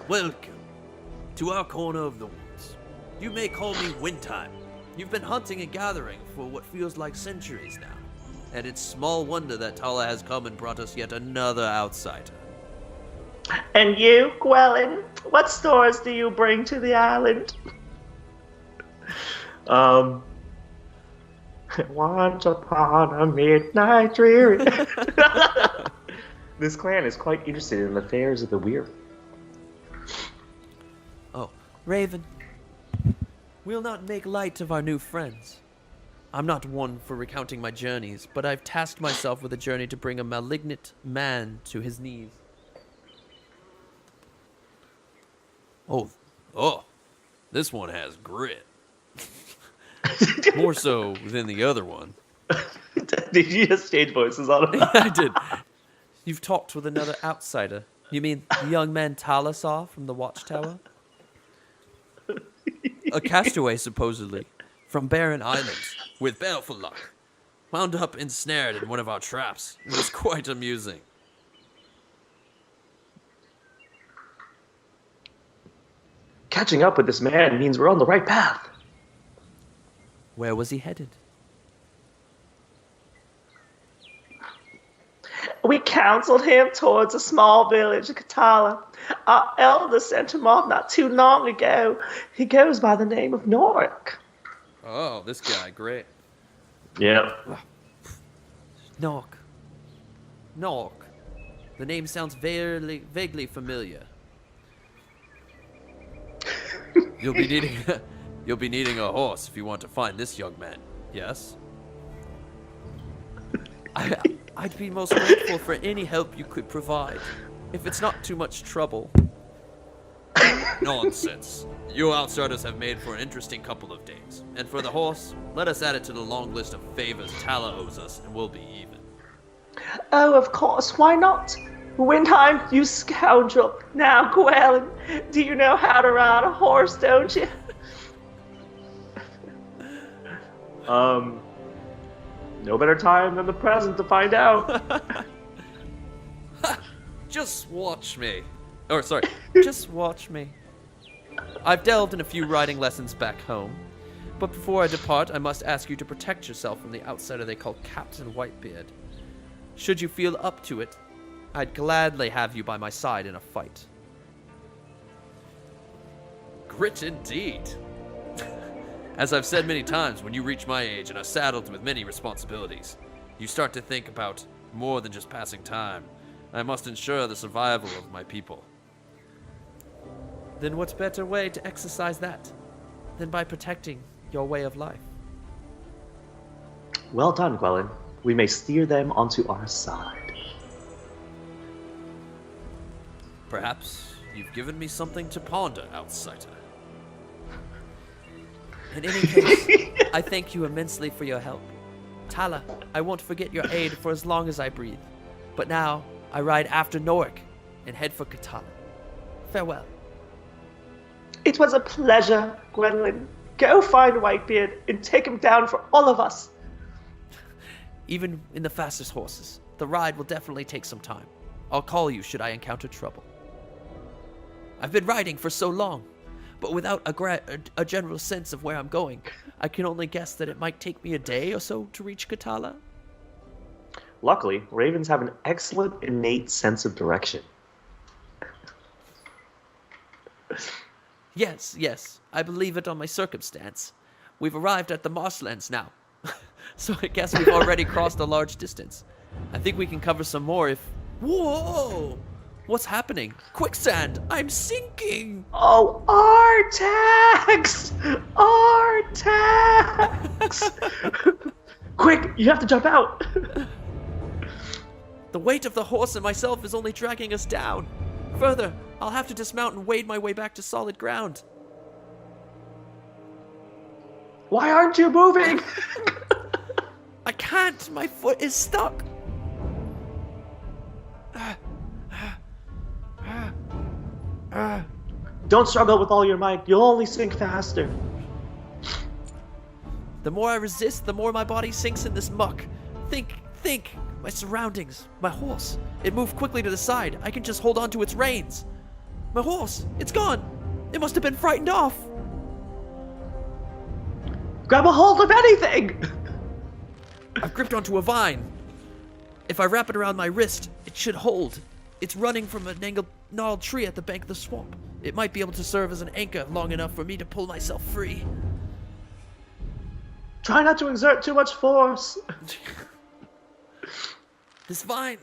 Welcome to our corner of the woods. You may call me Windtime. You've been hunting and gathering for what feels like centuries now, and it's small wonder that Tala has come and brought us yet another outsider. And you, Gwelin, what stores do you bring to the island? Once upon a midnight dreary. This clan is quite interested in the affairs of the weird. Oh, Raven. We'll not make light of our new friends. I'm not one for recounting my journeys, but I've tasked myself with a journey to bring a malignant man to his knees. Oh, this one has grit. More so than the other one. Did you just change voices on him? I did. You've talked with another outsider. You mean the young man Tala saw from the watchtower? A castaway, supposedly, from barren islands, with baleful luck. Wound up ensnared in one of our traps. It was quite amusing. Catching up with this man means we're on the right path. Where was he headed? We counseled him towards a small village in Katala. Our elder sent him off not too long ago. He goes by the name of Norik. Oh, this guy, great. Yep. Nork. The name sounds vaguely familiar. You'll be needing a horse if you want to find this young man. Yes? I'd be most grateful for any help you could provide, if it's not too much trouble. Nonsense. You outsiders have made for an interesting couple of days. And for the horse, let us add it to the long list of favors Tala owes us, and we'll be even. Oh, of course. Why not? Windheim, you scoundrel. Now, Gwelin, do you know how to ride a horse, don't you? No better time than the present to find out. Just watch me. Just watch me. I've delved in a few riding lessons back home, but before I depart, I must ask you to protect yourself from the outsider they call Captain Whitebeard. Should you feel up to it, I'd gladly have you by my side in a fight. Grit indeed. As I've said many times, when you reach my age and are saddled with many responsibilities, you start to think about more than just passing time. I must ensure the survival of my people. Then what better way to exercise that than by protecting your way of life? Well done, Gwelin. We may steer them onto our side. Perhaps you've given me something to ponder, outsider. In any case, I thank you immensely for your help. Tala, I won't forget your aid for as long as I breathe. But now, I ride after Norik and head for Katala. Farewell. It was a pleasure, Gwendolyn. Go find Whitebeard and take him down for all of us. Even in the fastest horses, the ride will definitely take some time. I'll call you should I encounter trouble. I've been riding for so long, but without a general sense of where I'm going, I can only guess that it might take me a day or so to reach Katala. Luckily, ravens have an excellent innate sense of direction. Yes, I believe it on my circumstance. We've arrived at the marshlands now, so I guess we've already crossed a large distance. I think we can cover some more if... Whoa! What's happening? Quicksand! I'm sinking! Oh, Artax! Artax! Quick, you have to jump out! The weight of the horse and myself is only dragging us down. Further, I'll have to dismount and wade my way back to solid ground. Why aren't you moving? I can't. My foot is stuck. Don't struggle with all your might. You'll only sink faster. The more I resist, the more my body sinks in this muck. Think. My surroundings. My horse. It moved quickly to the side. I can just hold on to its reins. My horse. It's gone. It must have been frightened off. Grab a hold of anything! I've gripped onto a vine. If I wrap it around my wrist, it should hold. It's running from a gnarled tree at the bank of the swamp. It might be able to serve as an anchor long enough for me to pull myself free. Try not to exert too much force. This vine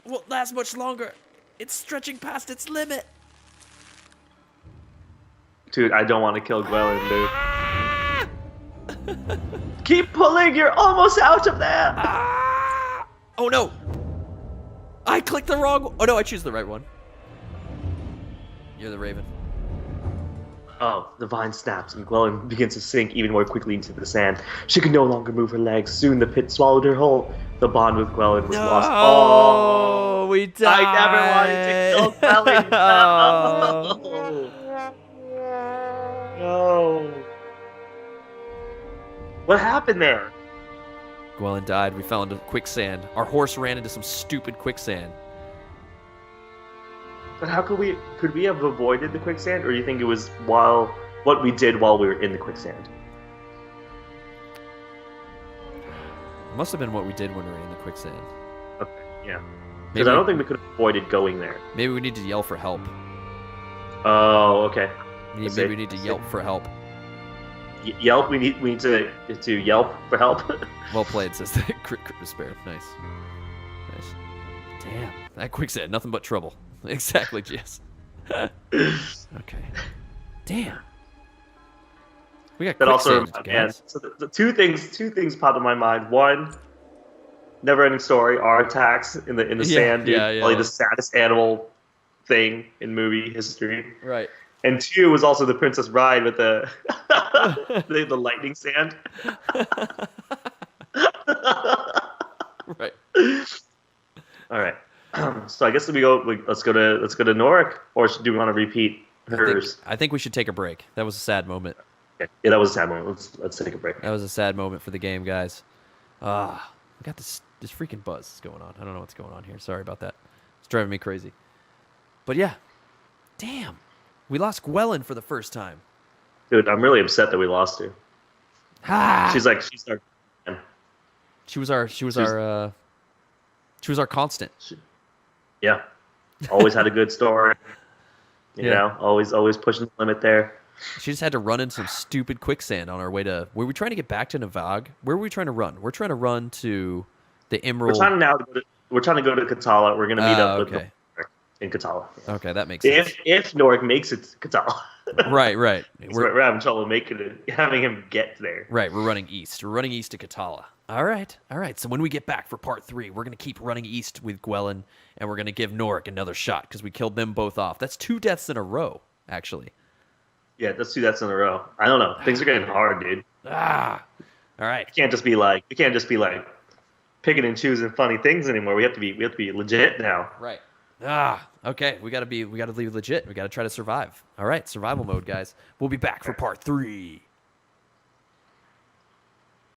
won't last much longer. It's stretching past its limit. Dude, I don't want to kill Gwellen, dude. Keep pulling, you're almost out of there! Oh no! I clicked the wrong. Oh no, I choose the right one. You're the raven. Oh, the vine snaps and Gwellen begins to sink even more quickly into the sand. She could no longer move her legs. Soon the pit swallowed her whole. The bond with Gwellen was lost. Oh, we died. I never wanted to kill Gwellen. No. No. What happened there? Gwellen died. We fell into quicksand. Our horse ran into some stupid quicksand. But how could we have avoided the quicksand, or do you think it was what we did while we were in the quicksand? It must have been what we did when we were in the quicksand. Okay, yeah. Because I don't think we could have avoided going there. Maybe we need to yell for help. Oh, okay. Maybe we need to yelp for help. Yelp. We need to yelp for help. Well played, says the crit despair. Nice. Damn, that quicksand, nothing but trouble. Exactly, Jess. Okay. Damn. We got that also, quicksand, man. guys. So the two things popped in my mind. One, never-ending story. Our attacks in the sand, dude. Probably the saddest animal thing in movie history. Right. And two was also the Princess Bride with the the lightning sand. Right. All right. So I guess let's go to Norik, or do we want to repeat hers? I think we should take a break. That was a sad moment. Okay. Yeah, that was a sad moment. Let's take a break. That was a sad moment for the game, guys. We got this freaking buzz going on. I don't know what's going on here. Sorry about that. It's driving me crazy. But yeah. Damn. We lost Gwellen for the first time. Dude, I'm really upset that we lost her. She's our She was our constant. Yeah. Always had a good story. You know, always pushing the limit there. She just had to run in some stupid quicksand on our way to... Were we trying to get back to Navag? Where were we trying to run? We're trying to run to the Emerald... We're trying to go to Katala. We're going to meet up with okay. in Katala. Okay, that makes sense. If Norik makes it to Katala. Right. We're having trouble having him get there. Right, we're running east. We're running east to Katala. All right. So when we get back for part 3, we're going to keep running east with Gwellen, and we're going to give Norik another shot because we killed them both off. That's 2 deaths in a row, actually. Yeah, that's 2 deaths in a row. I don't know. Things are getting hard, dude. All right. You can't just be like picking and choosing funny things anymore. We have to be legit now. Right. Okay. We got to be legit. We got to try to survive. All right, survival mode, guys. We'll be back for part 3.